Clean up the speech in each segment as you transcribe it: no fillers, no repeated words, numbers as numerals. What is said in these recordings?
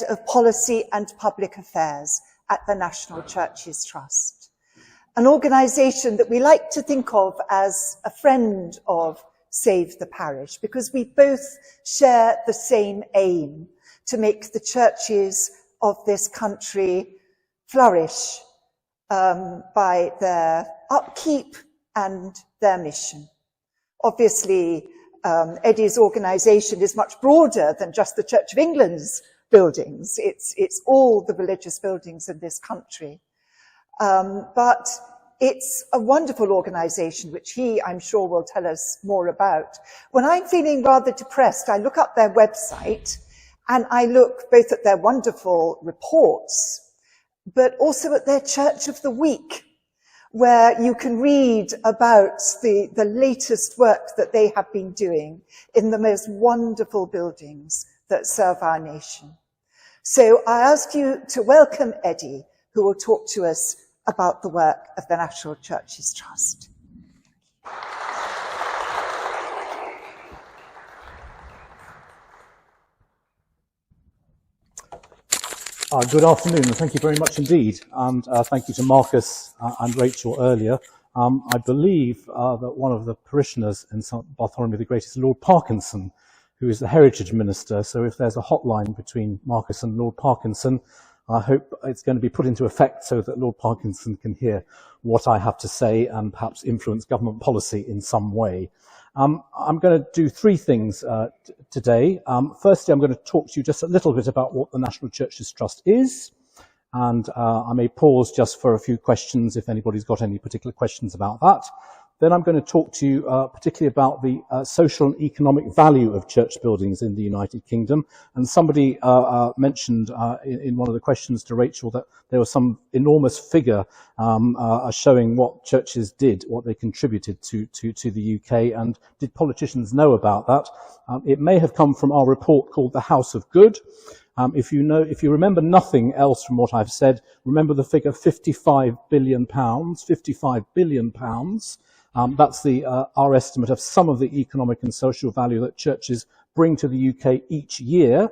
Head of Policy and Public Affairs at the National Churches Trust, an organisation that we like to think of as a friend of Save the Parish, because we both share the same aim to make the churches of this country flourish by their upkeep and their mission. Obviously, Eddie's organisation is much broader than just the Church of England's buildings. It's all the religious buildings in this country. But it's a wonderful organisation, which he, I'm sure, will tell us more about. When I'm feeling rather depressed, I look up their website and I look both at their wonderful reports, but also at their Church of the Week, where you can read about the latest work that they have been doing in the most wonderful buildings that serve our nation. So I ask you to welcome Eddie, who will talk to us about the work of the National Churches Trust. Good afternoon, and thank you very much indeed. And thank you to Marcus and Rachel earlier. I believe that one of the parishioners in St. Bartholomew the Great is Lord Parkinson, who is the Heritage Minister. So if there's a hotline between Marcus and Lord Parkinson, I hope it's going to be put into effect so that Lord Parkinson can hear what I have to say and perhaps influence government policy in some way. I'm going to do three things today. Firstly, I'm going to talk to you just a little bit about what the National Churches Trust is, and I may pause just for a few questions if anybody's got any particular questions about that. Then I'm going to talk to you particularly about the social and economic value of church buildings in the United Kingdom. And somebody mentioned in one of the questions to Rachel that there was some enormous figure showing what churches did, what they contributed to the UK, and did politicians know about that? It may have come from our report called The House of Good. If you remember nothing else from what I've said, remember the figure £55 billion, £55 billion. That's our estimate of some of the economic and social value that churches bring to the UK each year,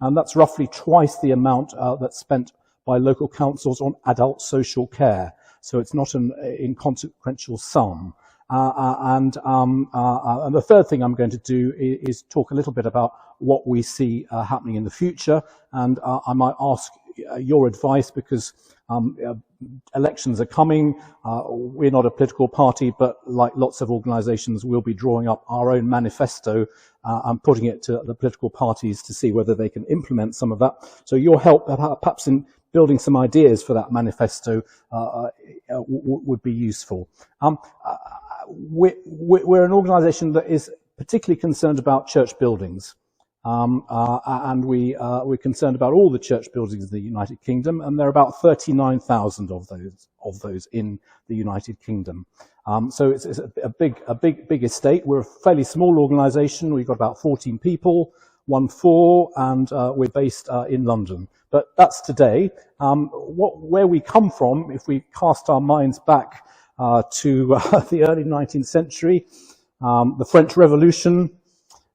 and that's roughly twice the amount that's spent by local councils on adult social care. So it's not an inconsequential sum. And the third thing I'm going to do is talk a little bit about what we see happening in the future, and I might ask your advice because elections are coming. We're not a political party, but like lots of organisations, we'll be drawing up our own manifesto and putting it to the political parties to see whether they can implement some of that. So your help, perhaps in building some ideas for that manifesto, would be useful. We're an organisation that is particularly concerned about church buildings. And we're concerned about all the church buildings in the United Kingdom, and there are about 39,000 of those in the United Kingdom. So it's a big estate. We're a fairly small organisation. We've got about 14 people, 1-4, and we're based in London. But that's today. Where we come from, if we cast our minds back to the early 19th century, the French Revolution,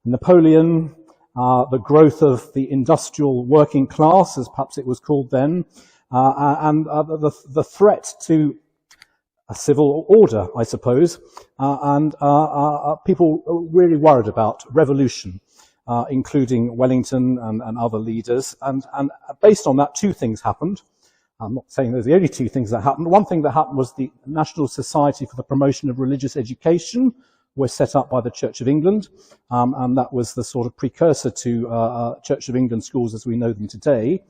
Napoleon, the growth of the industrial working class, as perhaps it was called then, and the threat to a civil order, I suppose, and people really worried about revolution, including Wellington and other leaders. And based on that, two things happened. I'm not saying those are the only two things that happened. One thing that happened was the National Society for the Promotion of Religious Education was set up by the Church of England, and that was the sort of precursor to Church of England schools as we know them today.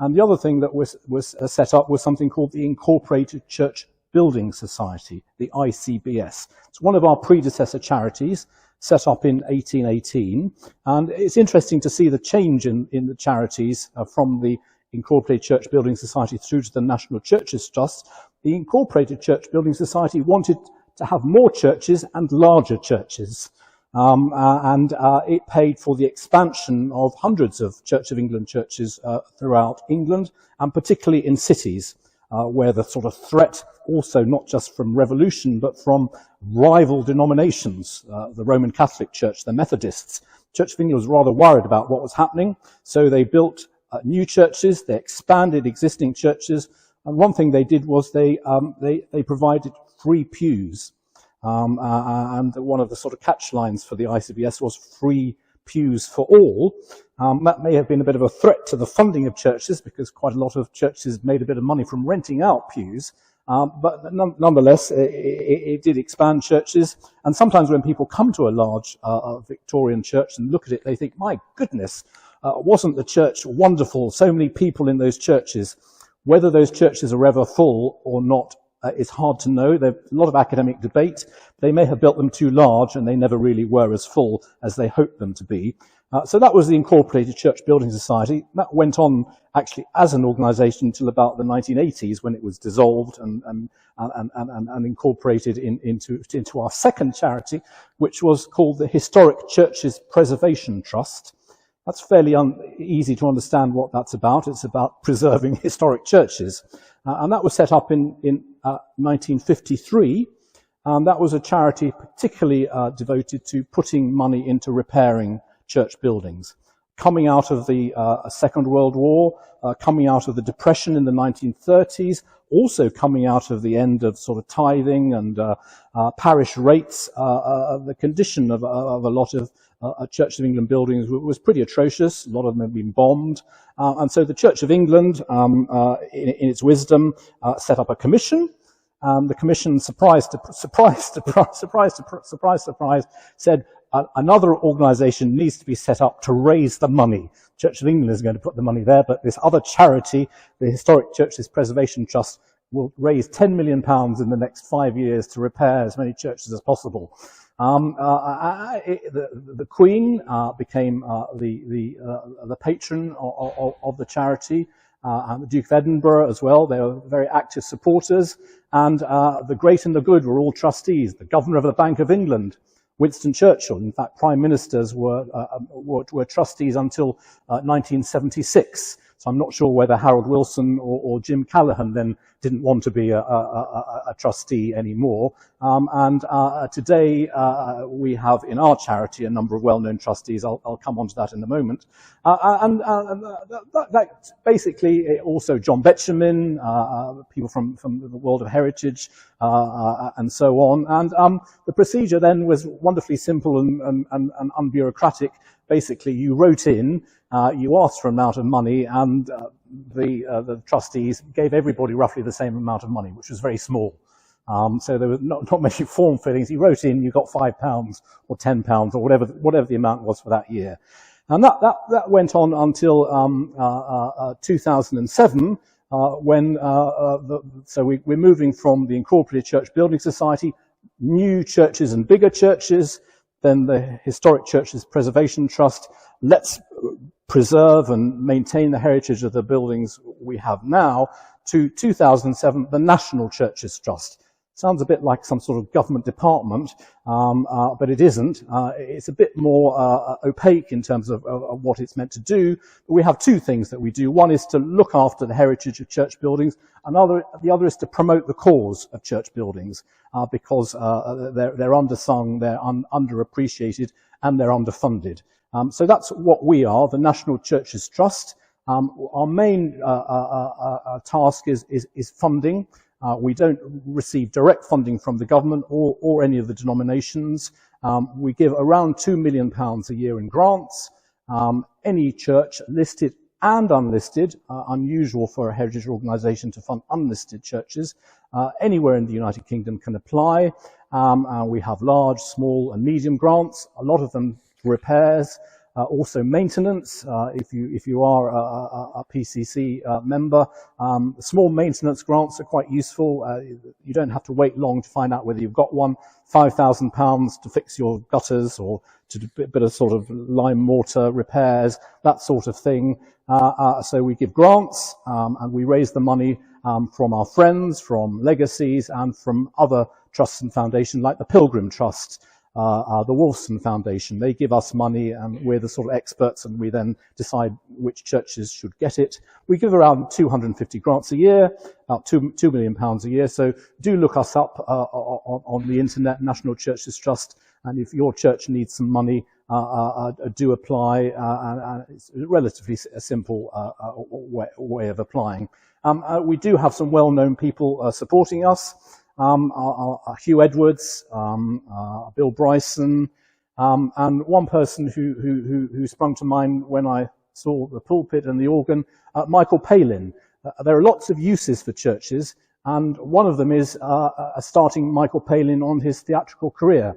And the other thing that was set up was something called the Incorporated Church Building Society, the ICBS. It's one of our predecessor charities, set up in 1818, and it's interesting to see the change in the charities from the Incorporated Church Building Society through to the National Churches Trust. The Incorporated Church Building Society wanted to have more churches and larger churches. And it paid for the expansion of hundreds of Church of England churches throughout England, and particularly in cities where the sort of threat also not just from revolution, but from rival denominations, the Roman Catholic Church, the Methodists. Church of England was rather worried about what was happening, so they built new churches, they expanded existing churches, and one thing they did was they provided free pews. And one of the sort of catch lines for the ICBS was free pews for all. That may have been a bit of a threat to the funding of churches, because quite a lot of churches made a bit of money from renting out pews. But nonetheless, it did expand churches. And sometimes when people come to a large Victorian church and look at it, they think, my goodness, wasn't the church wonderful? So many people in those churches. Whether those churches are ever full or not is hard to know. There's a lot of academic debate. They may have built them too large, and they never really were as full as they hoped them to be. So that was the Incorporated Church Building Society. That went on actually as an organisation until about the 1980s, when it was dissolved and incorporated into our second charity, which was called the Historic Churches Preservation Trust. That's fairly easy to understand what that's about. It's about preserving historic churches. And that was set up in 1953. That was a charity particularly devoted to putting money into repairing church buildings. Coming out of the Second World War, coming out of the Depression in the 1930s, also coming out of the end of sort of tithing and parish rates, the condition of a lot of Church of England buildings was pretty atrocious. A lot of them had been bombed. And so the Church of England, in its wisdom, set up a commission. The commission, surprise, said another organisation needs to be set up to raise the money. Church of England is going to put the money there, but this other charity, the Historic Churches Preservation Trust, will raise £10 million in the next 5 years to repair as many churches as possible. The Queen became the patron of the charity, and the Duke of Edinburgh as well. They were very active supporters, and the great and the good were all trustees. The Governor of the Bank of England, Winston Churchill, in fact, prime ministers were trustees until 1976. So I'm not sure whether Harold Wilson or Jim Callaghan then didn't want to be a trustee anymore. Today we have in our charity a number of well-known trustees. I'll come on to that in a moment. That basically also John Betjeman, people from the world of heritage, and so on. And the procedure then was wonderfully simple and unbureaucratic. Basically, you wrote in, you asked for an amount of money, and the trustees gave everybody roughly the same amount of money, which was very small. So there was not many form fillings. You wrote in, you got £5 or £10 or whatever the amount was for that year. And that went on until 2007, when so we're moving from the Incorporated Church Building Society, new churches and bigger churches, then the Historic Churches Preservation Trust. Let's preserve and maintain the heritage of the buildings we have now, to 2007, the National Churches Trust. Sounds a bit like some sort of government department, but it isn't. It's a bit more opaque in terms of what it's meant to do. But we have two things that we do. One is to look after the heritage of church buildings. The other is to promote the cause of church buildings, because they're undersung, they're underappreciated, and they're underfunded. So that's what we are, the National Churches Trust. Our main task is funding. We don't receive direct funding from the government or any of the denominations. We give around £2 million a year in grants. Any church, listed and unlisted, unusual for a heritage organisation to fund unlisted churches, anywhere in the United Kingdom can apply. We have large, small and medium grants, a lot of them repairs, also maintenance. If you are a PCC member, small maintenance grants are quite useful. You don't have to wait long to find out whether you've got one. £5,000 to fix your gutters or to do a bit of sort of lime mortar repairs, that sort of thing. So we give grants, and we raise the money from our friends, from legacies, and from other trusts and foundations like the Pilgrim Trust, the Wolfson Foundation. They give us money, and we're the sort of experts, and we then decide which churches should get it. We give around 250 grants a year, about £2 million a year. So do look us up on the internet, National Churches Trust, and if your church needs some money, do apply, and it's a relatively simple way of applying. We do have some well-known people supporting us. Hugh Edwards, Bill Bryson, and one person who sprung to mind when I saw the pulpit and the organ, Michael Palin. There are lots of uses for churches, and one of them is starting Michael Palin on his theatrical career.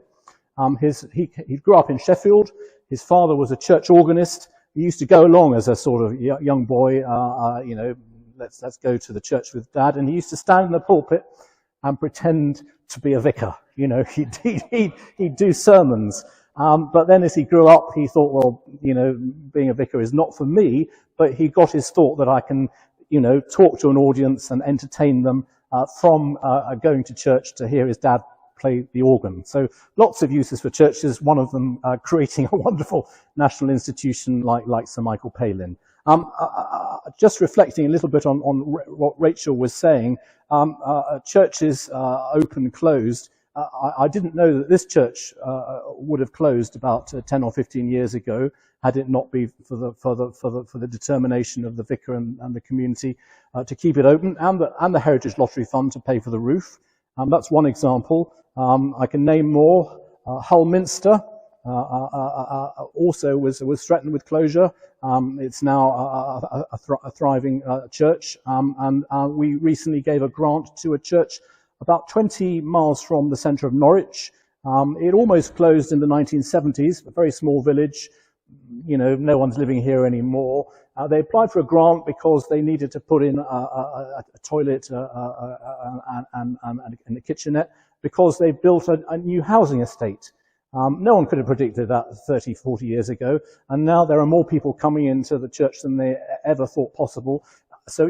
He grew up in Sheffield. His father was a church organist. He used to go along as a sort of young boy, let's go to the church with Dad, and he used to stand in the pulpit and pretend to be a vicar. He'd do sermons. But then as he grew up, he thought, well, being a vicar is not for me, but he got his thought that I can, talk to an audience and entertain them from going to church to hear his dad play the organ. So lots of uses for churches, one of them creating a wonderful national institution like Sir Michael Palin. Just reflecting a little bit on what Rachel was saying, churches open, closed. I didn't know that this church would have closed about 10 or 15 years ago had it not been for the determination of the vicar and the community to keep it open, and the Heritage Lottery Fund to pay for the roof. That's one example. I can name more. Hull Minster also was threatened with closure. It's now a thriving church, and we recently gave a grant to a church about 20 miles from the centre of Norwich. It almost closed in the 1970s, a very small village. No one's living here anymore. They applied for a grant because they needed to put in a toilet and a kitchenette because they built a new housing estate. No one could have predicted that 30, 40 years ago, and now there are more people coming into the church than they ever thought possible. So,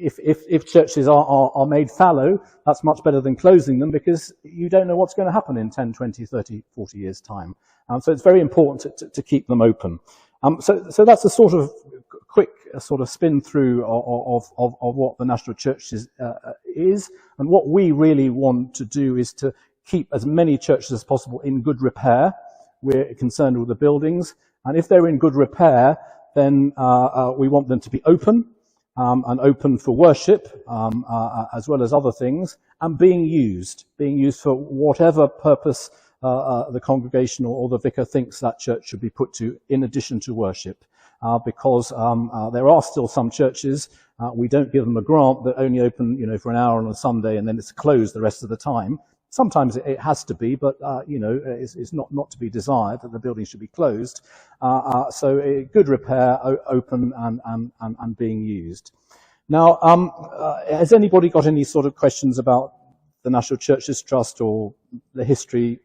if churches are made fallow, that's much better than closing them, because you don't know what's going to happen in 10, 20, 30, 40 years' time. So it's very important to keep them open. So that's a sort of quick sort of spin through of what the National Church is, and what we really want to do is to keep as many churches as possible in good repair. We're concerned with the buildings, and if they're in good repair, then we want them to be open, and open for worship, as well as other things, and being used for whatever purpose the congregation or the vicar thinks that church should be put to, in addition to worship. Because there are still some churches, we don't give them a grant that only open, for an hour on a Sunday, and then it's closed the rest of the time. Sometimes it has to be, but it's not to be desired that the building should be closed. So good repair, open, and being used. Now, has anybody got any sort of questions about the National Churches Trust or the history?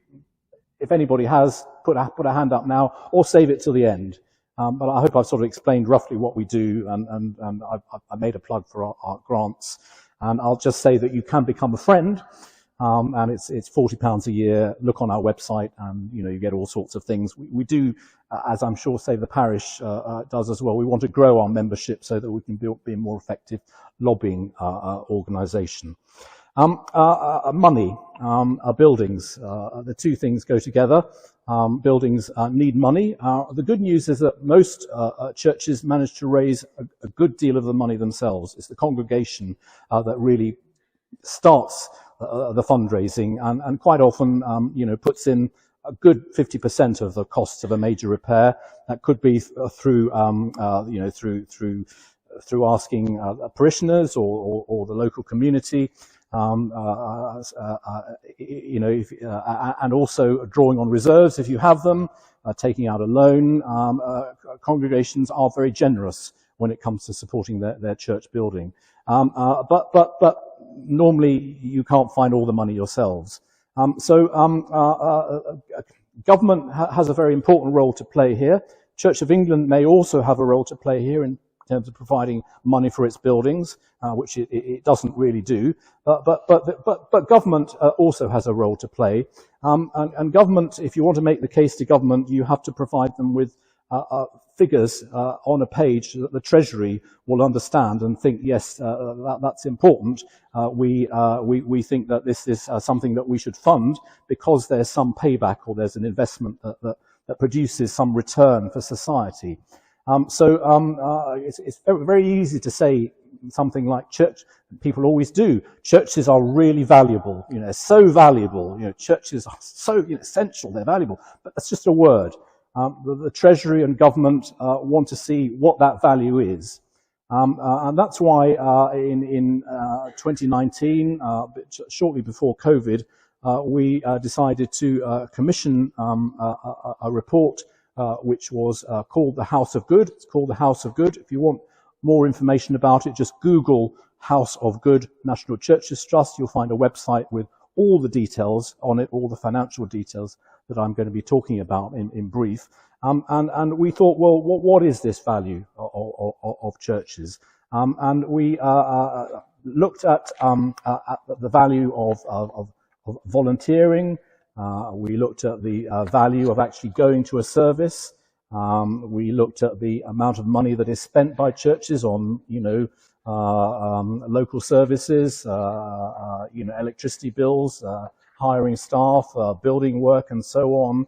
If anybody has, put a hand up now, or save it till the end. But I hope I've sort of explained roughly what we do, and I made a plug for our grants. And I'll just say that you can become a friend. And it's £40 a year. Look on our website, and you get all sorts of things. We do, as I'm sure Save the Parish does as well. We want to grow our membership so that we can be a more effective lobbying organisation. Money, buildings. The two things go together. Buildings need money. The good news is that most churches manage to raise a good deal of the money themselves. It's the congregation that really starts the fundraising, and quite often, puts in a good 50% of the costs of a major repair. That could be through asking parishioners or the local community, and also drawing on reserves if you have them, taking out a loan. Congregations are very generous when it comes to supporting their church building. But normally you can't find all the money yourselves. Government has a very important role to play here. Church of England may also have a role to play here in terms of providing money for its buildings, which it doesn't really do. But government also has a role to play. And government, if you want to make the case to government, you have to provide them with figures on a page that the Treasury will understand and think, yes, that's important. We think that this is something that we should fund because there's some payback or there's an investment that produces some return for society. It's very easy to say something like church. People always do. Churches are really valuable. So valuable. Churches are so essential. They're valuable. But that's just a word. The Treasury and government want to see what that value is. And that's why in 2019, shortly before COVID, we decided to commission a report which was called The House of Good. It's called The House of Good. If you want more information about it, just Google House of Good National Churches Trust. You'll find a website with all the details on it, all the financial details that I'm going to be talking about in brief. And we thought, well, what is this value of churches? And we looked at the value of volunteering. We looked at the value of actually going to a service. We looked at the amount of money that is spent by churches on, local services, electricity bills, hiring staff, building work, and so on.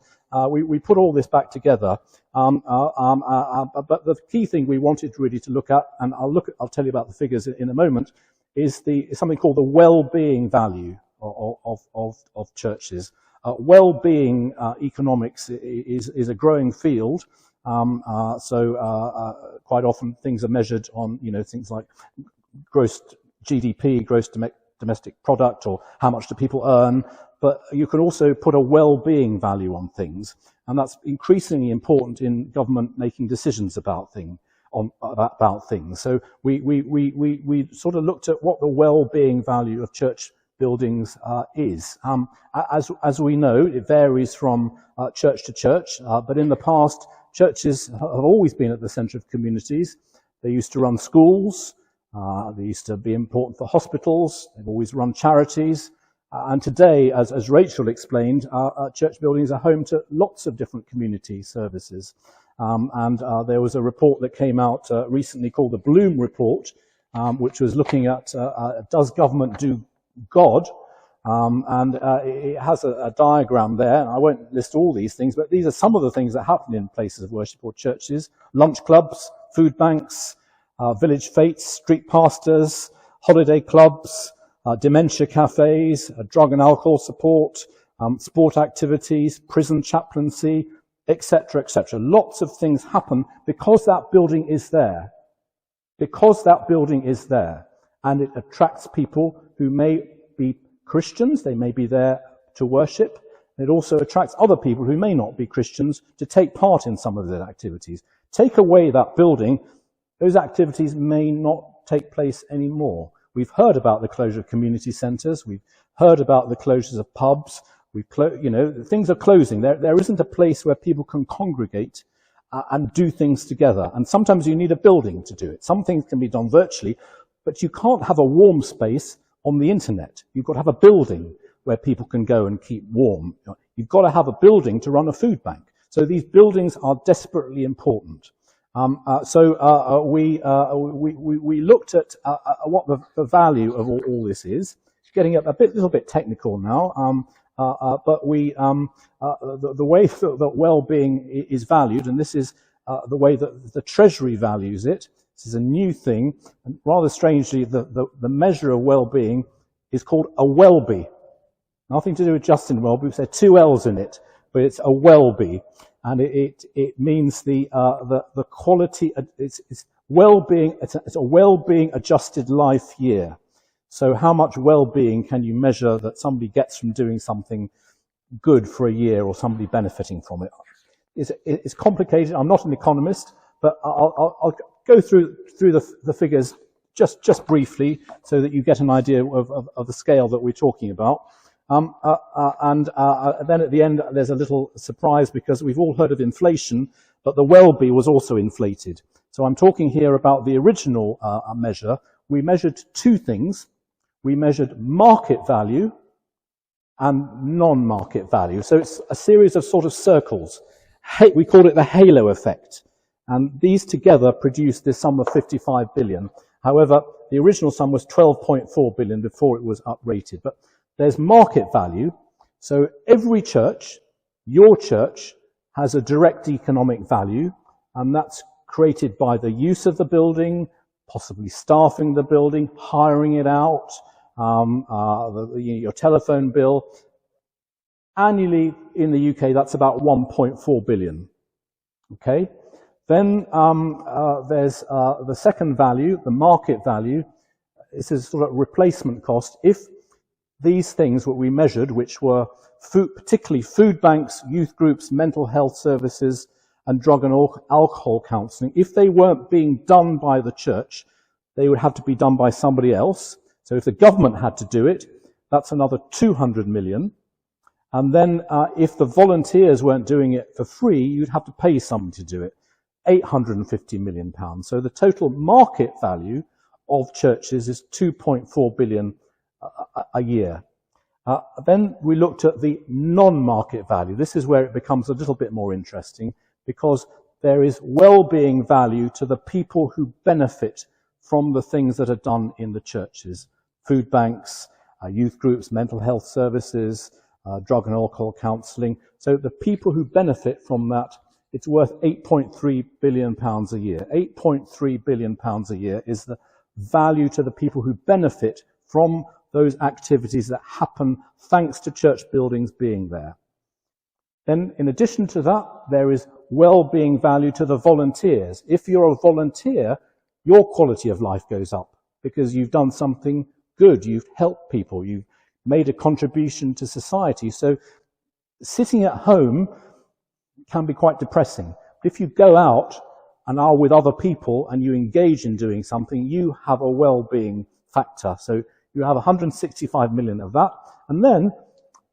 We put all this back together. But the key thing we wanted really to look at, and I'll tell you about the figures in a moment, is something called the well-being value of churches. Well-being economics is a growing field. Quite often things are measured on, things like gross GDP, gross domestic product, or how much do people earn. But you can also put a well-being value on things, and that's increasingly important in government making decisions about things. So we sort of looked at what the well-being value of church buildings is. As we know, it varies from church to church, but in the past, churches have always been at the centre of communities. They used to run schools, they used to be important for hospitals, they've always run charities, and today, as Rachel explained, church buildings are home to lots of different community services. There was a report that came out recently called the Bloom Report, which was looking at does government do God? It has a diagram there, and I won't list all these things, but these are some of the things that happen in places of worship or churches: lunch clubs, food banks, village fetes, street pastors, holiday clubs, dementia cafes, drug and alcohol support, sport activities, prison chaplaincy, etc., etc. Lots of things happen because that building is there. Because that building is there, and it attracts people who may be Christians, they may be there to worship. It also attracts other people who may not be Christians to take part in some of those activities. Take away that building, those activities may not take place anymore. We've heard about the closure of community centres. We've heard about the closures of pubs. Things are closing. There isn't a place where people can congregate and do things together. And sometimes you need a building to do it. Some things can be done virtually, but you can't have a warm space on the internet. You've got to have a building where people can go and keep warm. You've got to have a building to run a food bank. So these buildings are desperately important. We looked at what the value of all this is. Getting a little bit technical now, but the way that well-being is valued, and this is the way that the Treasury values it. This is a new thing, and rather strangely, the measure of well-being is called a Welby. Nothing to do with Justin Welby. There are two L's in it, but it's a Welby. And it means the quality. It's well-being. It's a well-being adjusted life year. So how much well-being can you measure that somebody gets from doing something good for a year, or somebody benefiting from it? It's complicated. I'm not an economist, but I'll go through the figures just briefly so that you get an idea of the scale that we're talking about. Then at the end, there's a little surprise because we've all heard of inflation, but the Welby was also inflated. So I'm talking here about the original measure. We measured two things. We measured market value and non-market value. So it's a series of sort of circles. We call it the halo effect. And these together produce this sum of 55 billion. However, the original sum was 12.4 billion before it was uprated. But there's market value. So every church, your church, has a direct economic value, and that's created by the use of the building, possibly staffing the building, hiring it out, your telephone bill. Annually in the UK, that's about 1.4 billion. Okay? Then there's the second value, the market value. This is sort of replacement cost. If these things, what we measured, which were particularly food banks, youth groups, mental health services, and drug and alcohol counselling, if they weren't being done by the church, they would have to be done by somebody else. So if the government had to do it, that's another 200 million. And then if the volunteers weren't doing it for free, you'd have to pay someone to do it. 850 million pounds. So the total market value of churches is 2.4 billion a year. Then we looked at the non-market value. This is where it becomes a little bit more interesting, because there is well-being value to the people who benefit from the things that are done in the churches. Food banks, youth groups, mental health services, drug and alcohol counselling. So the people who benefit from that, it's worth 8.3 billion pounds a year. 8.3 billion pounds a year is the value to the people who benefit from those activities that happen thanks to church buildings being there. Then, in addition to that, there is well-being value to the volunteers. If you're a volunteer, your quality of life goes up because you've done something good. You've helped people. You've made a contribution to society. So sitting at home can be quite depressing. But if you go out and are with other people and you engage in doing something, you have a well-being factor. So you have 165 million of that. And then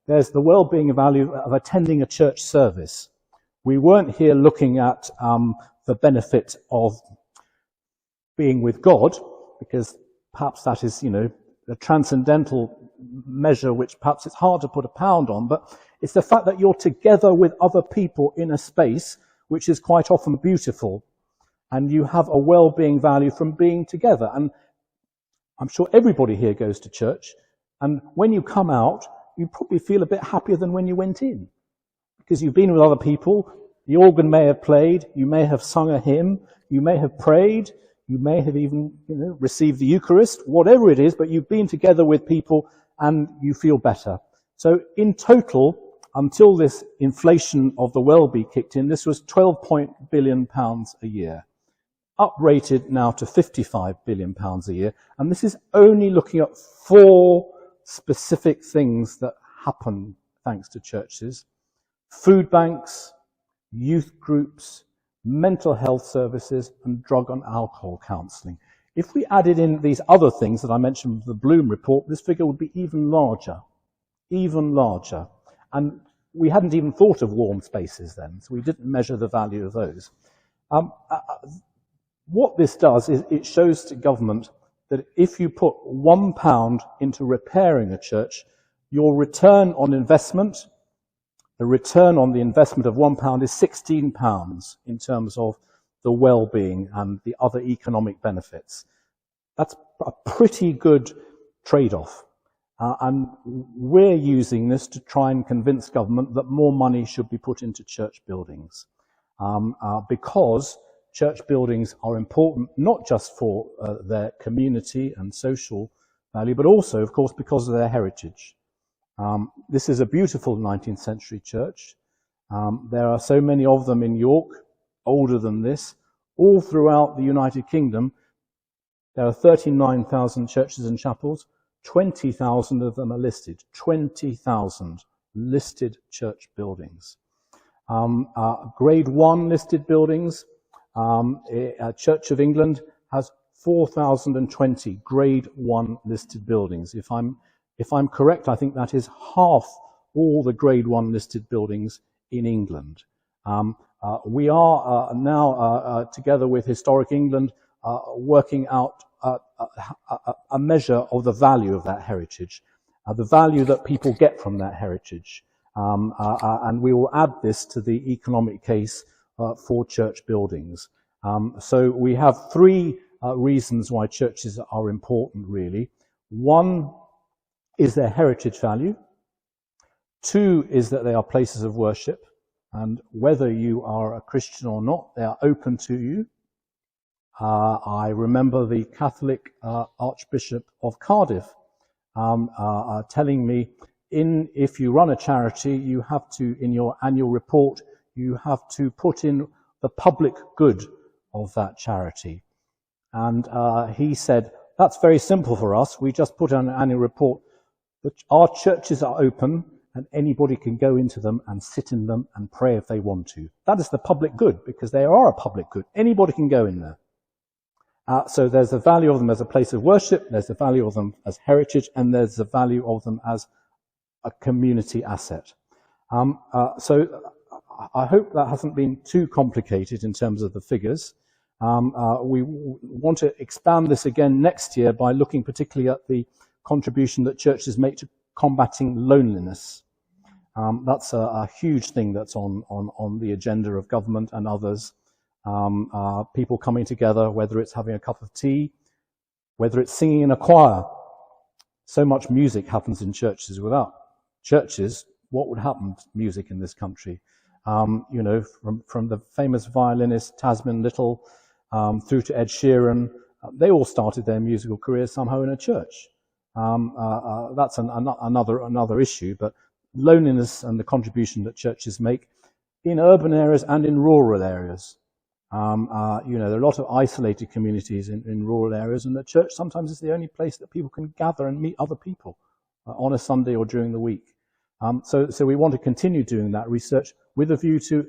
there's the well-being value of attending a church service. We weren't here looking at the benefit of being with God, because perhaps that is, a transcendental measure which perhaps it's hard to put a pound on, but it's the fact that you're together with other people in a space which is quite often beautiful, and you have a well-being value from being together. And I'm sure everybody here goes to church, and when you come out, you probably feel a bit happier than when you went in, because you've been with other people. The organ may have played, you may have sung a hymn, you may have prayed, you may have even received the Eucharist, whatever it is, but you've been together with people and you feel better. So in total, until this inflation of the Welby kicked in, this was 12 billion pounds a year, uprated now to 55 billion pounds a year. And this is only looking at 4 specific things that happen thanks to churches: food banks, youth groups, mental health services, and drug and alcohol counselling. If we added in these other things that I mentioned with the Bloom report, this figure would be even larger. And we hadn't even thought of warm spaces then, so we didn't measure the value of those. What this does is it shows to government that if you put £1 into repairing a church, your return on investment, the return on the investment of £1 is £16 in terms of the well-being and the other economic benefits. That's a pretty good trade-off. And we're using this to try and convince government that more money should be put into church buildings. Because church buildings are important not just for their community and social value, but also, of course, because of their heritage. This is a beautiful 19th century church. There are so many of them in York, older than this. All throughout the United Kingdom, there are 39,000 churches and chapels. 20,000 of them are listed. 20,000 listed church buildings. Grade 1 listed buildings. Church of England has 4,020 Grade 1 listed buildings. If I'm correct, I think that is half all the Grade 1 listed buildings in England. We are now, together with Historic England, working out a measure of the value of that heritage, the value that people get from that heritage. And we will add this to the economic case for church buildings. So we have three reasons why churches are important, really. One is their heritage value. Two is that they are places of worship, and whether you are a Christian or not, they are open to you. I remember the Catholic Archbishop of Cardiff telling me, if you run a charity, you have to, in your annual report, you have to put in the public good of that charity. And he said, that's very simple for us. We just put on an annual report that our churches are open and anybody can go into them and sit in them and pray if they want to. That is the public good, because they are a public good. Anybody can go in there. So there's the value of them as a place of worship, there's the value of them as heritage, and there's the value of them as a community asset. So I hope that hasn't been too complicated in terms of the figures. We want to expand this again next year by looking particularly at the contribution that churches make to combating loneliness. That's a huge thing that's on the agenda of government and others. People coming together, whether it's having a cup of tea, whether it's singing in a choir. So much music happens in churches. Without churches, what would happen to music in this country? From the famous violinist Tasman Little through to Ed Sheeran, they all started their musical careers somehow in a church. That's another issue, but loneliness and the contribution that churches make in urban areas and in rural areas. There are a lot of isolated communities in rural areas, and the church sometimes is the only place that people can gather and meet other people on a Sunday or during the week. So we want to continue doing that research with a view to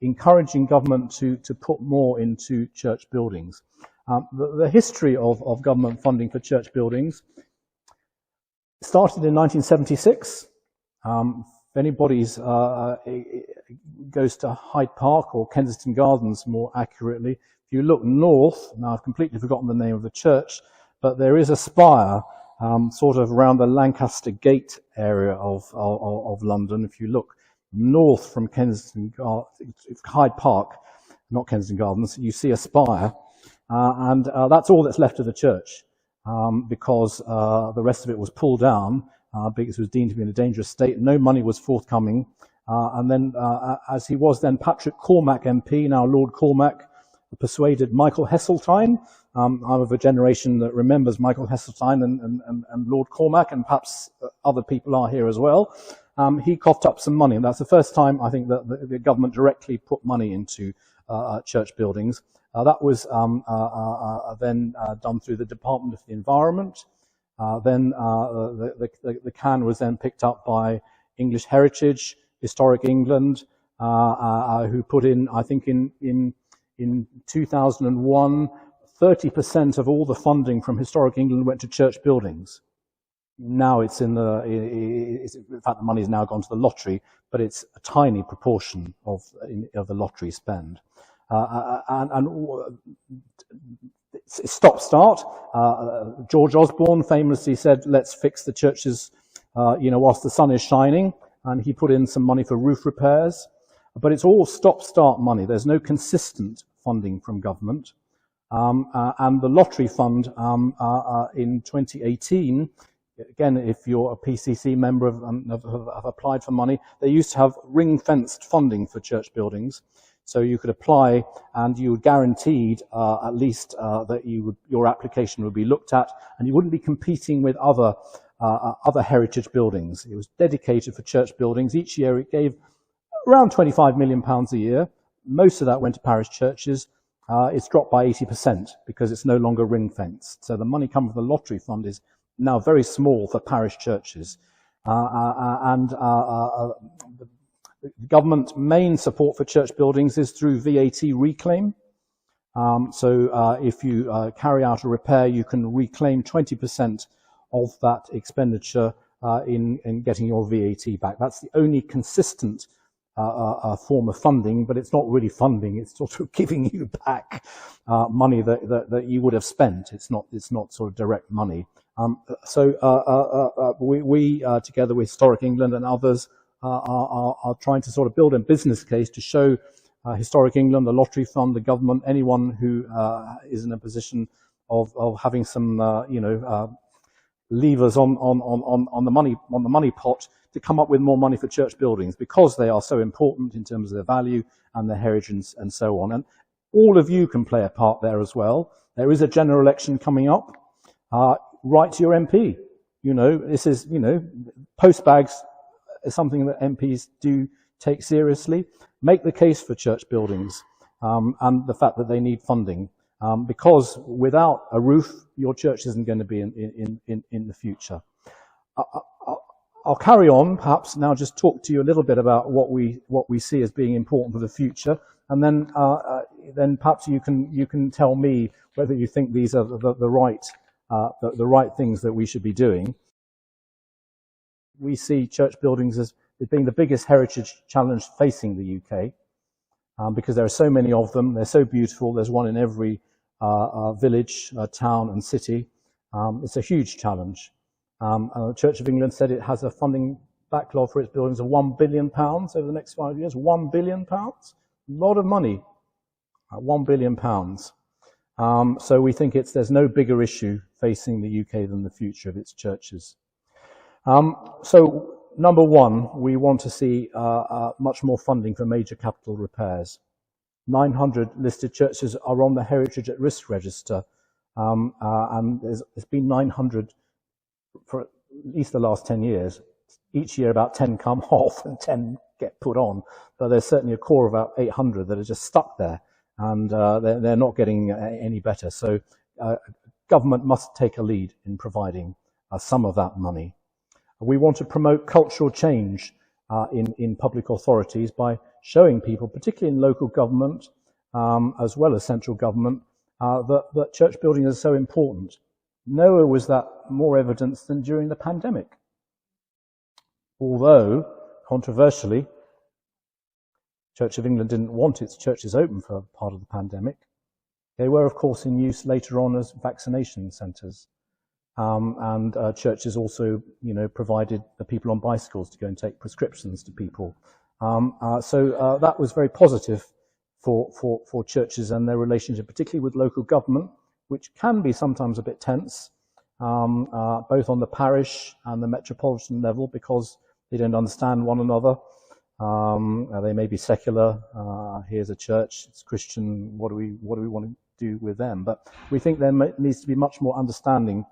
encouraging government to put more into church buildings. The history of government funding for church buildings started in 1976. If anybody goes to Hyde Park or Kensington Gardens more accurately, if you look north, now I've completely forgotten the name of the church, but there is a spire sort of around the Lancaster Gate area of London. If you look north from Hyde Park, not Kensington Gardens, you see a spire, and that's all that's left of the church, because the rest of it was pulled down because it was deemed to be in a dangerous state. No money was forthcoming. And then, as he was then Patrick Cormack MP, now Lord Cormack, persuaded Michael Heseltine. I'm of a generation that remembers Michael Heseltine and Lord Cormack, and perhaps other people are here as well. He coughed up some money, and that's the first time I think that the government directly put money into church buildings. That was then done through the Department of the Environment. Then the can was then picked up by English Heritage, Historic England, who put in, I think in 2001, 30% of all the funding from Historic England went to church buildings. Now it's in fact the money has now gone to the lottery, but it's a tiny proportion of the lottery spend. And it's stop-start. George Osborne famously said, let's fix the churches, whilst the sun is shining. And he put in some money for roof repairs. But it's all stop-start money. There's no consistent funding from government. And the lottery fund in 2018, again, if you're a PCC member have applied for money, they used to have ring-fenced funding for church buildings. So you could apply and you were guaranteed at least that your application would be looked at, and you wouldn't be competing with other heritage buildings. It was dedicated for church buildings. Each year it gave around £25 million a year. Most of that went to parish churches. It's dropped by 80% because it's no longer ring-fenced. So the money coming from the lottery fund is now very small for parish churches. The government's main support for church buildings is through VAT reclaim. So if you carry out a repair, you can reclaim 20% of that expenditure in getting your VAT back. That's the only consistent form of funding, but it's not really funding. It's sort of giving you back money that you would have spent. It's not sort of direct money. We together with Historic England and others, are trying to sort of build a business case to show Historic England, the Lottery Fund, the government, anyone who is in a position of having some, levers on the money pot to come up with more money for church buildings, because they are so important in terms of their value and their heritage and so on. And all of you can play a part there as well. There is a general election coming up. Write to your MP. This is, post bags is something that MPs do take seriously. Make the case for church buildings and the fact that they need funding, because without a roof, your church isn't going to be in the future. I'll carry on, perhaps now just talk to you a little bit about what we see as being important for the future, and then perhaps you can tell me whether you think these are the right things that we should be doing. We see church buildings as being the biggest heritage challenge facing the UK, because there are so many of them. They're so beautiful. There's one in every village, town and city. It's a huge challenge. The Church of England said it has a funding backlog for its buildings of £1 billion over the next 5 years. £1 billion? A lot of money. £1 billion. So we think there's no bigger issue facing the UK than the future of its churches. So number one, we want to see much more funding for major capital repairs. 900 listed churches are on the Heritage at Risk Register, and there's been 900 for at least the last 10 years. Each year about 10 come off and 10 get put on, but there's certainly a core of about 800 that are just stuck there, and they're not getting any better. So government must take a lead in providing some of that money. We want to promote cultural change in public authorities by showing people, particularly in local government as well as central government, that church building is so important. Nowhere was that more evidence than during the pandemic. Although, controversially, Church of England didn't want its churches open for part of the pandemic. They were, of course, in use later on as vaccination centres. And churches also, provided the people on bicycles to go and take prescriptions to people. So that was very positive for churches and their relationship, particularly with local government, which can be sometimes a bit tense, both on the parish and the metropolitan level, because they don't understand one another. They may be secular. Here's a church, it's Christian. What do we want to do with them? But we think there needs to be much more understanding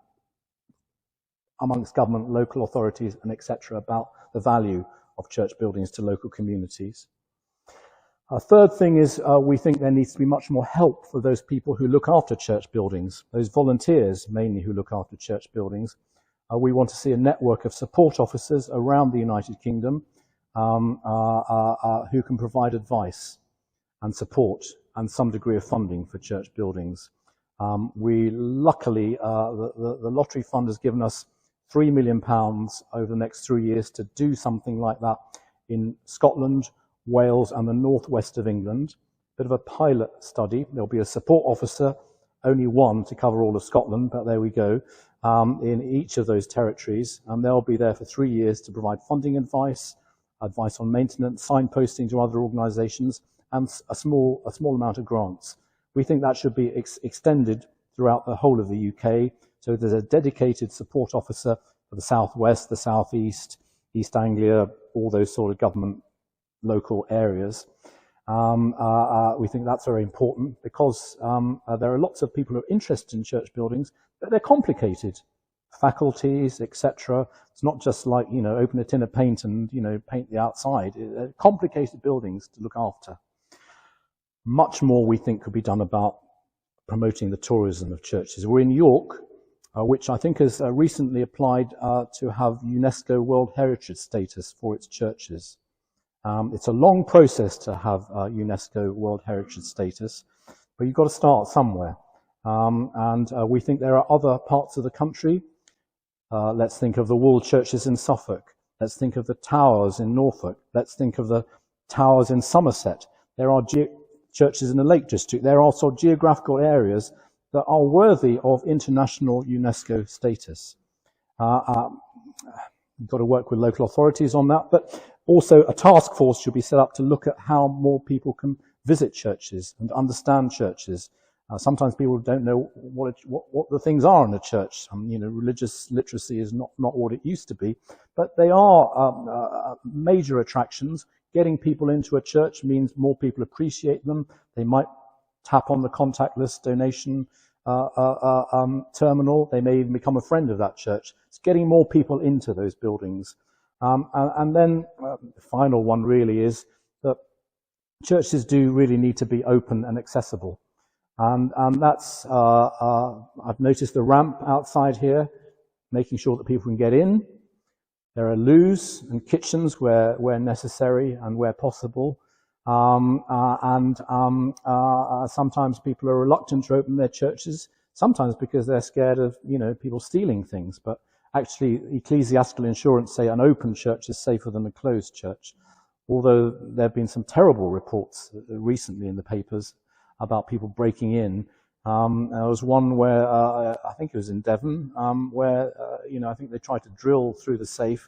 amongst government, local authorities, and etc. about the value of church buildings to local communities. A third thing is we think there needs to be much more help for those people who look after church buildings, those volunteers mainly who look after church buildings. We want to see a network of support officers around the United Kingdom who can provide advice and support and some degree of funding for church buildings. Luckily, the Lottery Fund has given us £3 million over the next 3 years to do something like that in Scotland, Wales and the northwest of England. Bit of a pilot study. There'll be a support officer, only one to cover all of Scotland, but there we go, in each of those territories, and they'll be there for 3 years to provide funding advice on maintenance, signposting to other organisations, and a small amount of grants. We think that should be extended throughout the whole of the UK. So there's a dedicated support officer for the southwest, the southeast, East Anglia, all those sort of government local areas. We think that's very important because there are lots of people who are interested in church buildings, but they're complicated. Faculties, etc. It's not just like, open a tin of paint and, paint the outside. They're complicated buildings to look after. Much more, we think, could be done about promoting the tourism of churches. We're in York, which I think has recently applied to have UNESCO World Heritage status for its churches. It's a long process to have UNESCO World Heritage status, but you've got to start somewhere. And we think there are other parts of the country. Let's think of the walled churches in Suffolk. Let's think of the towers in Norfolk. Let's think of the towers in Somerset. There are churches in the Lake District. There are also geographical areas that are worthy of international UNESCO status. We've got to work with local authorities on that, but also a task force should be set up to look at how more people can visit churches and understand churches. Sometimes people don't know what the things are in a church. Religious literacy is not what it used to be, but they are major attractions. Getting people into a church means more people appreciate them. They might tap on the contactless donation terminal. They may even become a friend of that church. It's getting more people into those buildings. And then the final one really is that churches do really need to be open and accessible. And that's, I've noticed the ramp outside here, making sure that people can get in. There are loos and kitchens where necessary and where possible. Sometimes people are reluctant to open their churches, sometimes because they're scared of, people stealing things. But actually, ecclesiastical insurance say an open church is safer than a closed church. Although there have been some terrible reports recently in the papers about people breaking in. There was one where, I think it was in Devon, where, I think they tried to drill through the safe,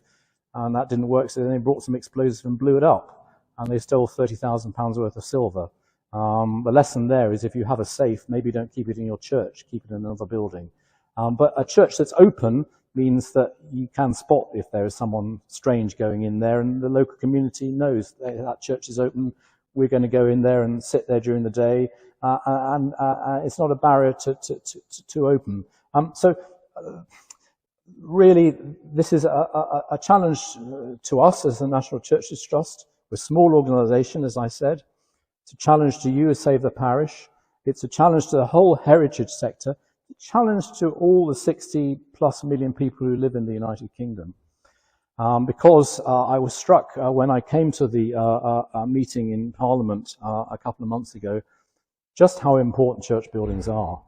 and that didn't work, so then they brought some explosives and blew it up, and they stole £30,000 worth of silver. The lesson there is if you have a safe, maybe don't keep it in your church, keep it in another building. But a church that's open means that you can spot if there is someone strange going in there, and the local community knows that church is open. We're going to go in there and sit there during the day, and it's not a barrier to open. Really, this is a challenge to us as the National Churches Trust. We're a small organisation, as I said. It's a challenge to you as Save the Parish. It's a challenge to the whole heritage sector. It's a challenge to all the 60+ million people who live in the United Kingdom. Because I was struck when I came to the meeting in Parliament a couple of months ago, just how important church buildings are.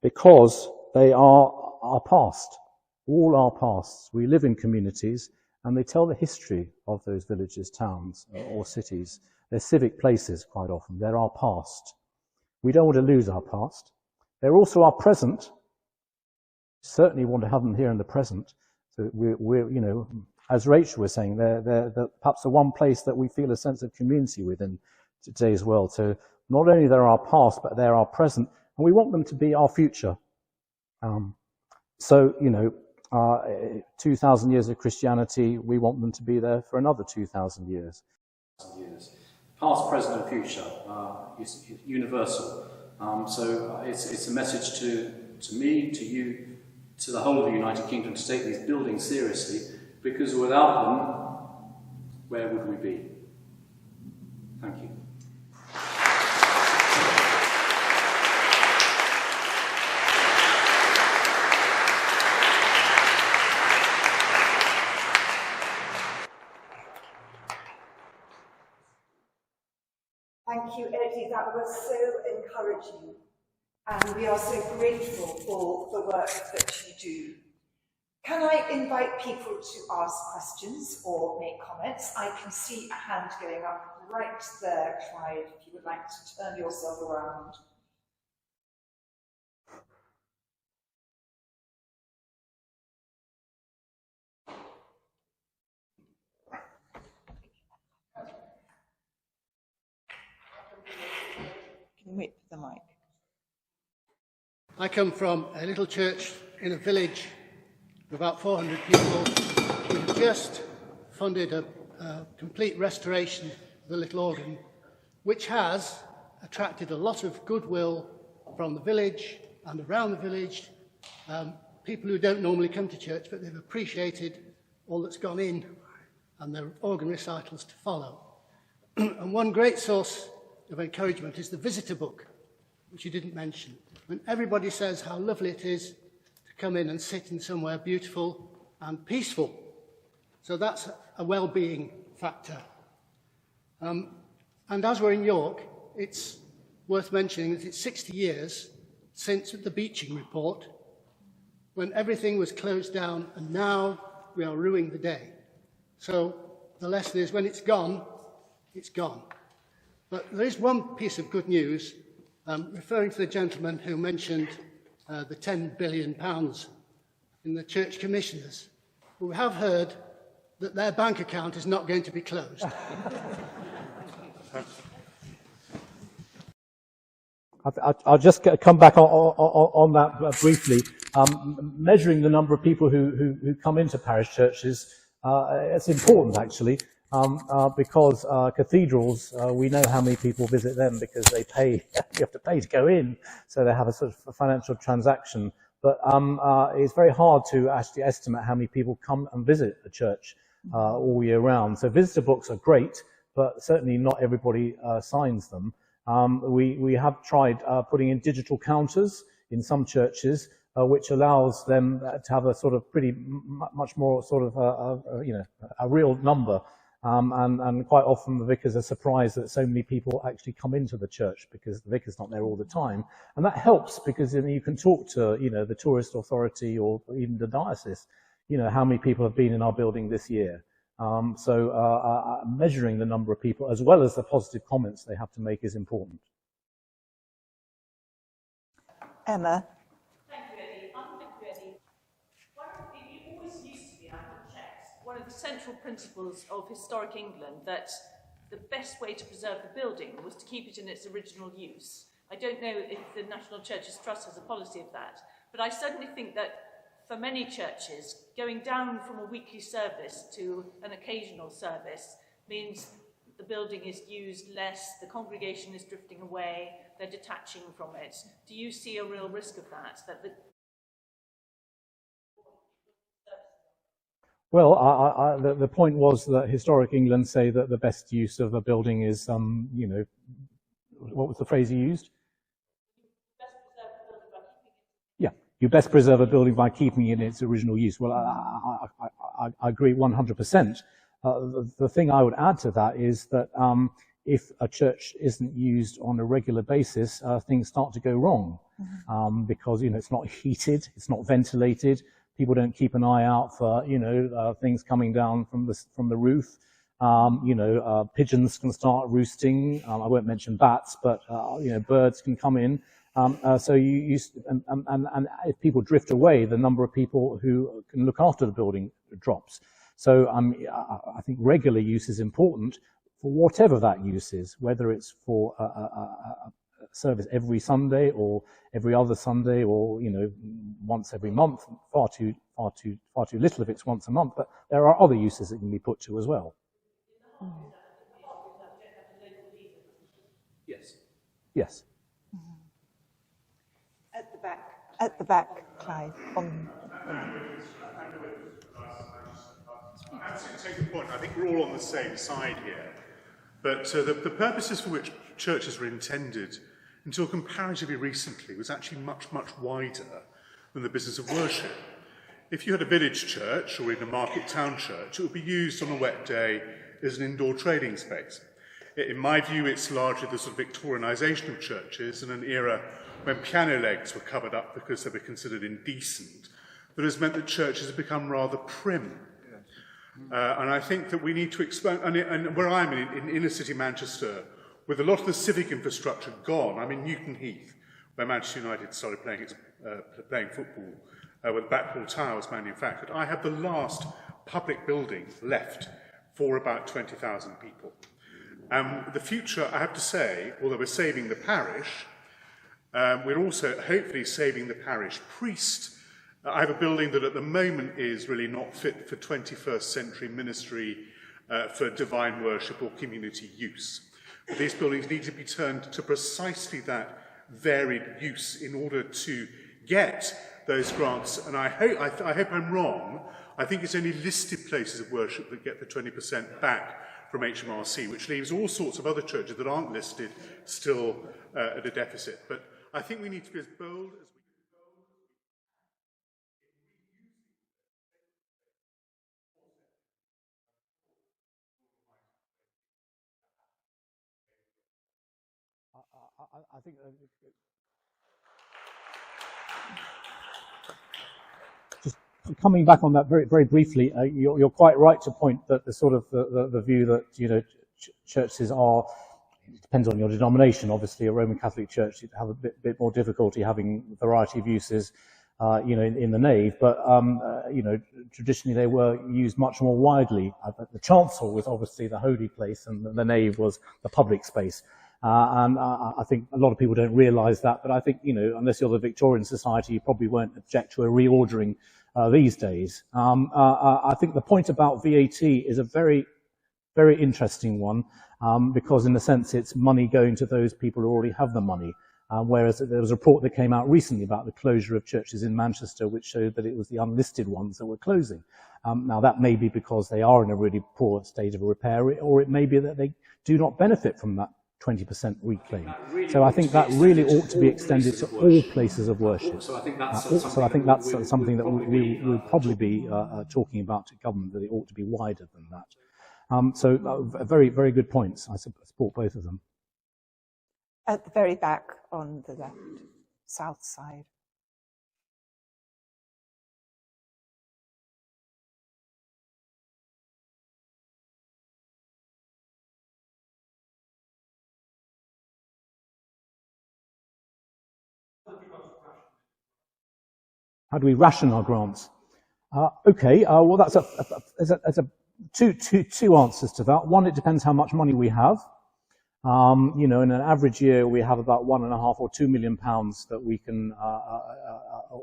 Because they are our past, all our pasts. We live in communities, and they tell the history of those villages, towns, or cities. They're civic places quite often. They're our past. We don't want to lose our past. They're also our present. Certainly want to have them here in the present. So we're as Rachel was saying, they're perhaps the one place that we feel a sense of community within today's world. So not only they're our past, but they're our present, and we want them to be our future. 2,000 years of Christianity, we want them to be there for another 2,000 years. Past, present, and future is universal. So it's a message to me, to you, to the whole of the United Kingdom to take these buildings seriously, because without them, where would we be? Thank you. Thank you, Eddie. That was so encouraging. And we are so grateful for the work that you do. Can I invite people to ask questions or make comments? I can see a hand going up right there, Clive, if you would like to turn yourself around. Can you wait for the mic? I come from a little church in a village of about 400 people. We've just funded a complete restoration of the little organ, which has attracted a lot of goodwill from the village and around the village. People who don't normally come to church, but they've appreciated all that's gone in and the organ recitals to follow. And one great source of encouragement is the visitor book, which you didn't mention. When everybody says how lovely it is to come in and sit in somewhere beautiful and peaceful. So that's a well-being factor. And as we're in York, it's worth mentioning that it's 60 years since the Beeching report, when everything was closed down, and now we are ruining the day. So the lesson is, when it's gone, it's gone. But there is one piece of good news. Referring to the gentleman who mentioned the £10 billion in the church commissioners, we have heard that their bank account is not going to be closed. I'll just come back on that briefly. Measuring the number of people who come into parish churches, it's important actually, because cathedrals, we know how many people visit them because they pay, you have to pay to go in, so they have a sort of financial transaction. But it's very hard to actually estimate how many people come and visit the church all year round. So visitor books are great, but certainly not everybody signs them. We have tried putting in digital counters in some churches, which allows them to have a sort of pretty much more sort of a real number. And quite often the vicars are surprised that so many people actually come into the church because the vicar's not there all the time. And that helps because you can talk to, the tourist authority or even the diocese, how many people have been in our building this year. So measuring the number of people as well as the positive comments they have to make is important. Emma. Thank you, Eddie. It always used to be, I haven't checked, one of the central principles of historic England that the best way to preserve the building was to keep it in its original use. I don't know if the National Churches Trust has a policy of that, but I certainly think that for many churches, going down from a weekly service to an occasional service means the building is used less, the congregation is drifting away, they're detaching from it. Do you see a real risk of that? Well, the point was that Historic England say that the best use of a building is, what was the phrase you used? You best preserve a building by keeping it in its original use. Well, I agree 100%. The thing I would add to that is that if a church isn't used on a regular basis, things start to go wrong because it's not heated, it's not ventilated. People don't keep an eye out for things coming down from the roof. Pigeons can start roosting. I won't mention bats, but birds can come in. So and if people drift away, the number of people who can look after the building drops. So I think regular use is important for whatever that use is, whether it's for a service every Sunday or every other Sunday or once every month. Far too little if it's once a month. But there are other uses it can be put to as well. Yes. At the back, Clive. I take the point. I think we're all on the same side here. But the purposes for which churches were intended until comparatively recently was actually much, much wider than the business of worship. If you had a village church or in a market town church, it would be used on a wet day as an indoor trading space. In my view, it's largely the sort of Victorianisation of churches in an era when piano legs were covered up because they were considered indecent, that has meant that churches have become rather prim. And I think that we need to expand, and where I'm in inner city Manchester, with a lot of the civic infrastructure gone, I'm in Newton Heath, where Manchester United started playing football, where the Blackwall Tower was manufactured. I have the last public building left for about 20,000 people. The future, I have to say, although we're saving the parish, we're also hopefully saving the parish priest. I have a building that at the moment is really not fit for 21st century ministry for divine worship or community use. But these buildings need to be turned to precisely that varied use in order to get those grants. And I hope I'm wrong. I think it's only listed places of worship that get the 20% back from HMRC, which leaves all sorts of other churches that aren't listed still at a deficit. But I think we need to be as bold as we I think just coming back on that very, very briefly, you're quite right to point that the sort of the view that churches are. It depends on your denomination. Obviously, a Roman Catholic church you'd have a bit more difficulty having a variety of uses, in the nave. But traditionally they were used much more widely. The chancel was obviously the holy place, and the nave was the public space. And I think a lot of people don't realise that, but I think, unless you're the Victorian Society, you probably won't object to a reordering these days. I think the point about VAT is a very, very interesting one, because in a sense it's money going to those people who already have the money. Whereas there was a report that came out recently about the closure of churches in Manchester, which showed that it was the unlisted ones that were closing. Now that may be because they are in a really poor state of repair, or it may be that they do not benefit from that 20% reclaim. So I think that really ought to be extended to all places of worship. So I think that's something that we will probably be talking about to government, that it ought to be wider than that. Very, very good points. I support both of them. At the very back on the left, south side. How do we ration our grants? Okay, well there's two answers to that. One, it depends how much money we have. In an average year, we have about £1.5 or £2 million that we can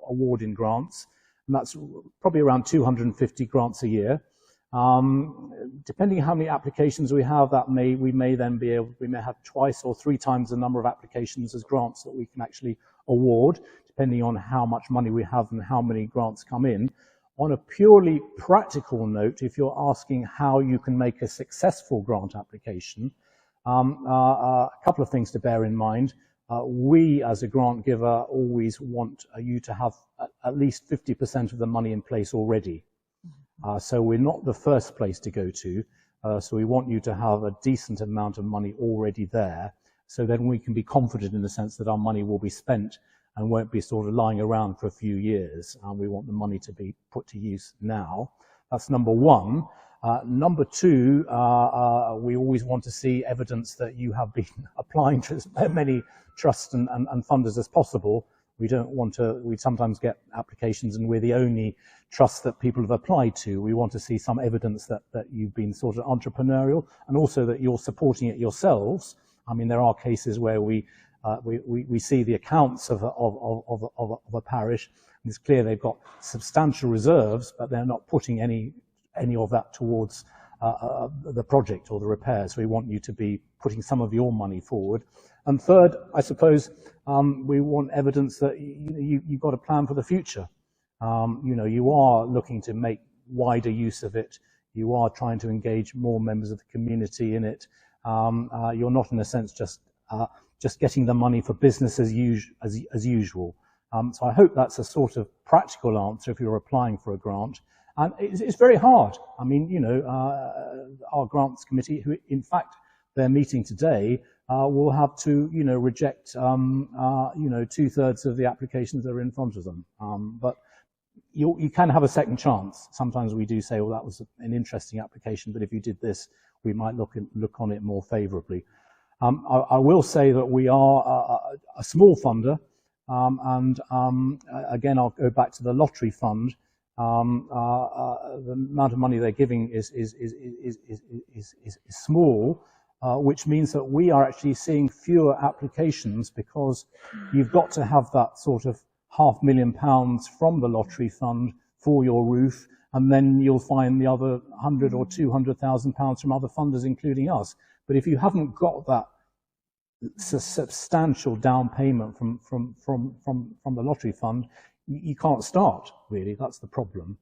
award in grants, and that's probably around 250 grants a year. Depending on how many applications we have, we may have twice or three times the number of applications as grants that we can actually award, depending on how much money we have and how many grants come in. On a purely practical note, if you're asking how you can make a successful grant application, a couple of things to bear in mind. We, as a grant giver, always want you to have at least 50% of the money in place already. So we're not the first place to go to. So we want you to have a decent amount of money already there. So then we can be confident in the sense that our money will be spent and won't be sort of lying around for a few years. We want the money to be put to use now. That's number one. Number two, we always want to see evidence that you have been applying to as many trusts and funders as possible. We sometimes get applications and we're the only trust that people have applied to. We want to see some evidence that you've been sort of entrepreneurial, and also that you're supporting it yourselves. I mean, there are cases where we see the accounts of a parish, and it's clear they've got substantial reserves, but they're not putting any of that towards the project or the repair. So we want you to be putting some of your money forward. And third, I suppose, we want evidence that you've got a plan for the future. You are looking to make wider use of it. You are trying to engage more members of the community in it. You're not, in a sense, just getting the money for business as usual. So I hope that's a sort of practical answer if you're applying for a grant. And it's very hard. I mean, our grants committee, who in fact they're meeting today, will have to, reject, 2/3 of the applications that are in front of them. But you can have a second chance. Sometimes we do say, well, that was an interesting application, but if you did this, we might look on it more favourably. I will say that we are a small funder, and again, I'll go back to the lottery fund. The amount of money they're giving is small, which means that we are actually seeing fewer applications, because you've got to have that sort of £500,000 from the lottery fund for your roof, and then you'll find the other £100,000 or £200,000 from other funders, including us. But if you haven't got that substantial down payment from the lottery fund, you can't start, really. That's the problem.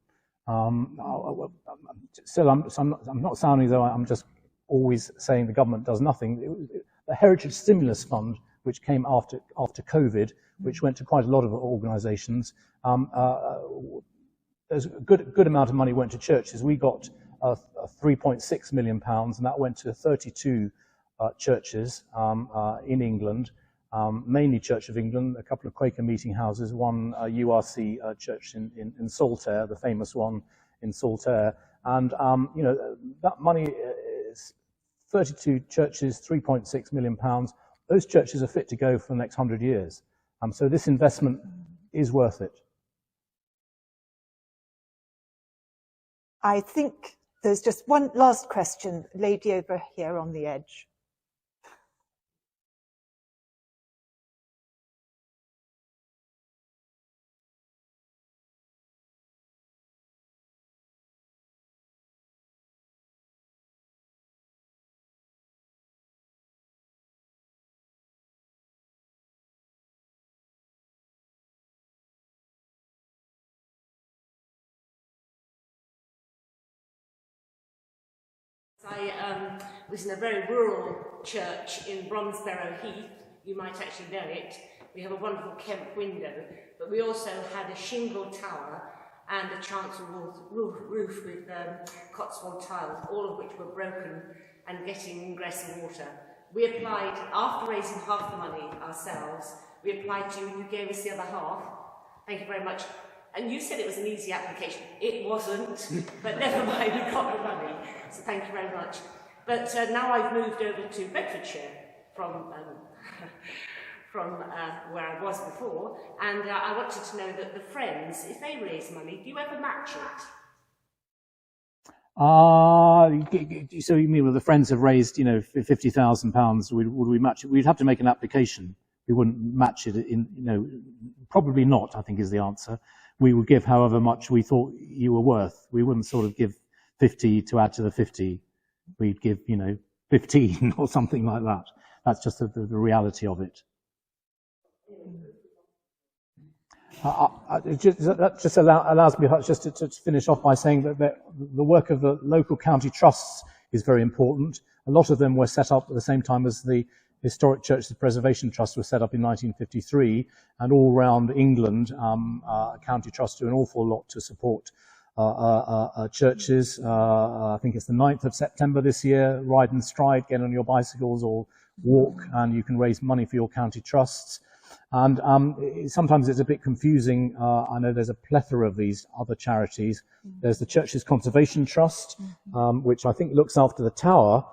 Still, I'm not sounding as though I'm just always saying the government does nothing. The Heritage Stimulus Fund, which came after COVID, which went to quite a lot of organisations, there's a good amount of money went to churches. We got £3.6 million, and that went to 32 churches in England. Mainly Church of England, a couple of Quaker meeting houses, one URC church in Saltaire, the famous one in Saltaire. And, that money is 32 churches, £3.6 million. Those churches are fit to go for the next 100 years. So this investment is worth it. I think there's just one last question, lady over here on the edge. I was in a very rural church in Bromsbarrow Heath. You might actually know it. We have a wonderful Kemp window, but we also had a shingle tower and a chancel roof with Cotswold tiles, all of which were broken and getting ingress and water. We applied, after raising half the money ourselves, we applied to you and you gave us the other half. Thank you very much. And you said it was an easy application. It wasn't, but never mind, we got the money. So thank you very much. But now I've moved over to Bedfordshire from where I was before, and I wanted to know that the Friends, if they raise money, do you ever match it? So you mean, well, the Friends have raised, you know, £50,000, would we match it? We'd have to make an application. We wouldn't match it in, you know, probably not, I think is the answer. We would give however much we thought you were worth. We wouldn't sort of give 50 to add to the 50. We'd give, you know, 15 or something like that. That's just the reality of it. That just allows me just to finish off by saying that the work of the local county trusts is very important. A lot of them were set up at the same time as the Historic Churches Preservation Trust was set up in 1953, and all around England, county trusts do an awful lot to support churches. I think it's the 9th of September this year. Ride and stride, get on your bicycles or walk, and you can raise money for your county trusts. And sometimes it's a bit confusing. I know there's a plethora of these other charities. There's the Churches Conservation Trust, which I think looks after the tower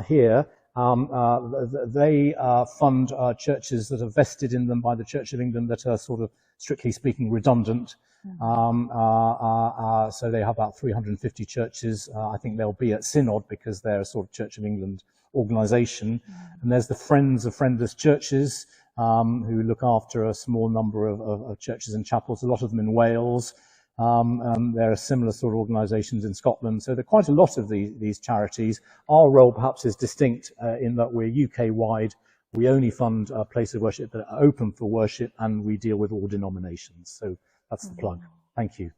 here. They fund churches that are vested in them by the Church of England that are sort of, strictly speaking, redundant. So they have about 350 churches. I think they'll be at Synod because they're a sort of Church of England organisation. And there's the Friends of Friendless Churches, who look after a small number of churches and chapels, a lot of them in Wales. There are similar sort of organisations in Scotland. So there are quite a lot of these charities. Our role perhaps is distinct in that we're UK-wide. We only fund places of worship that are open for worship, and we deal with all denominations. So that's the plug. Thank you.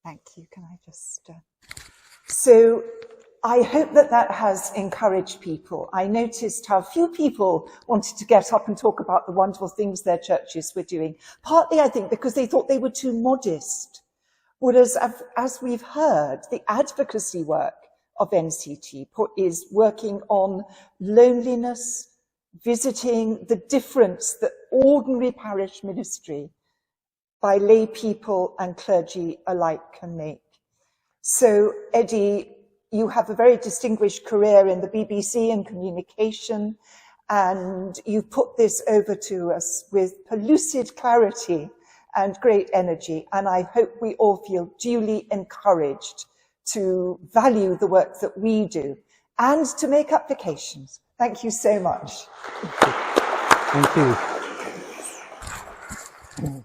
Thank you. Can I just... So I hope that has encouraged people. I noticed how few people wanted to get up and talk about the wonderful things their churches were doing, partly, I think, because they thought they were too modest. Whereas, as we've heard, the advocacy work of NCT is working on loneliness, visiting the difference that ordinary parish ministry by lay people and clergy alike can make. So, Eddie, you have a very distinguished career in the BBC in communication, and you put this over to us with pellucid clarity and great energy, and I hope we all feel duly encouraged to value the work that we do and to make applications. Thank you so much. Thank you.